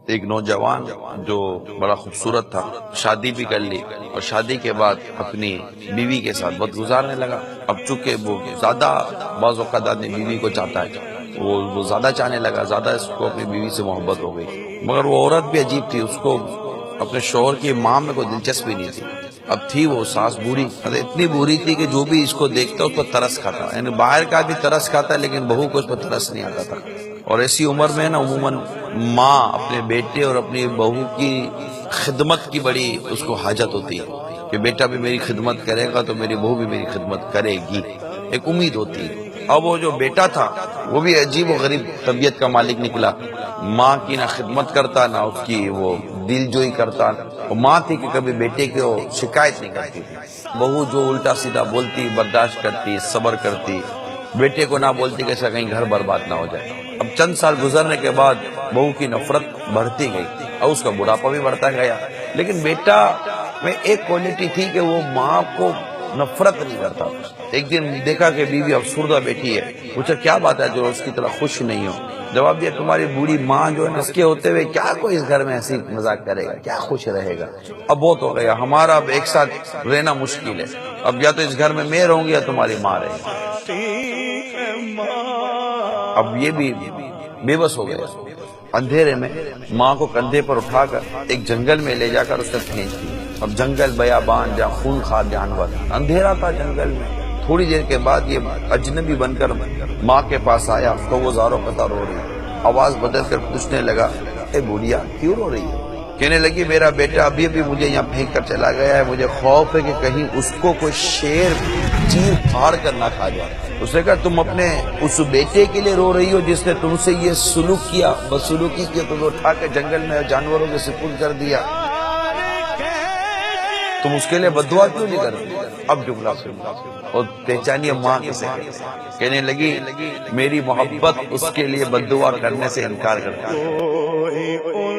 ایک نوجوان جو بڑا خوبصورت تھا، شادی بھی کر لی اور شادی کے بعد اپنی بیوی کے ساتھ وقت گزارنے لگا۔ اب چونکہ وہ زیادہ بعض اوقات آدمی بیوی کو چاہتا ہے، وہ زیادہ چاہنے لگا، زیادہ اس کو اپنی بیوی سے محبت ہو گئی، مگر وہ عورت بھی عجیب تھی، اس کو اپنے شوہر کی ماں میں کوئی دلچسپی نہیں تھی۔ اب تھی وہ ساس بوڑھی، اتنی بوڑھی تھی کہ جو بھی اس کو دیکھتا اس پر ترس کھاتا، یعنی باہر کا بھی ترس کھاتا لیکن بہو کو اس پر ترس نہیں آتا تھا۔ اور ایسی عمر میں نا عموماً ماں اپنے بیٹے اور اپنی بہو کی خدمت کی بڑی اس کو حاجت ہوتی ہے کہ بیٹا بھی میری خدمت کرے گا تو میری بہو بھی میری خدمت کرے گی، ایک امید ہوتی ہے۔ اب وہ جو بیٹا تھا وہ بھی عجیب و غریب طبیعت کا مالک نکلا، ماں کی نہ خدمت کرتا نہ اس کی وہ دل جوئی کرتا، وہ ماں تھی کہ کبھی بیٹے کی شکایت نہیں کرتی تھی، بہو جو الٹا سیدھا بولتی برداشت کرتی، صبر کرتی، بیٹے کو نہ بولتی کہ ایسا کہیں گھر برباد نہ ہو جائے۔ اب چند سال گزرنے کے بعد بہو کی نفرت بڑھتی گئی اور اس کا بڑھاپا بھی بڑھتا گیا، لیکن بیٹا میں ایک کوالٹی تھی کہ وہ ماں کو نفرت نہیں کرتا۔ ایک دن دیکھا کہ بیوی افسردہ بیٹھی ہے، پوچھا کیا بات ہے جو اس کی طرح خوش نہیں ہو؟ جواب دیا تمہاری بوڑھی ماں جو ہے نا، اس کے ہوتے ہوئے کیا کوئی اس گھر میں ایسی مذاق کرے گا، کیا خوش رہے گا؟ اب بہت ہو گیا، ہمارا اب ایک ساتھ رہنا مشکل ہے، اب یا تو اس گھر میں میں رہوں گی یا تمہاری ماں رہے گی۔ اب یہ بھی بے بس ہو گیا، اندھیرے میں ماں کو کندھے پر اٹھا کر ایک جنگل میں لے جا کر اسے پھینک دی۔ اب جنگل بیابان جہاں خونخوار جانور، اندھیرا تھا جنگل میں۔ تھوڑی دیر کے بعد یہ اجنبی بن کر ماں کے پاس آیا تو وہ زاروں قطار رو رہی، آواز بدل کر پوچھنے لگا اے بوڑھیا کیوں رو رہی ہے؟ کہنے لگی میرا بیٹا ابھی مجھے یہاں پھینک کر چلا گیا ہے، مجھے خوف ہے کہ کہیں اس کو کوئی شیر چیر پھاڑ کر نہ کھا جائے۔ اس نے کہا تم اپنے اس بیٹے کے لیے رو رہی ہو جس نے تم سے یہ سلوک کیا، بدسلوکی کیا، تمہیں اٹھا کے جنگل میں جانوروں کے سپرد کر دیا، تم اس کے لیے بددعا کیوں نہیں کرتی؟ اب جملہ سنو اور پہچانیے ماں کسے کہنے لگی میری محبت اس کے لیے بددعا کرنے سے انکار کرتی ہے۔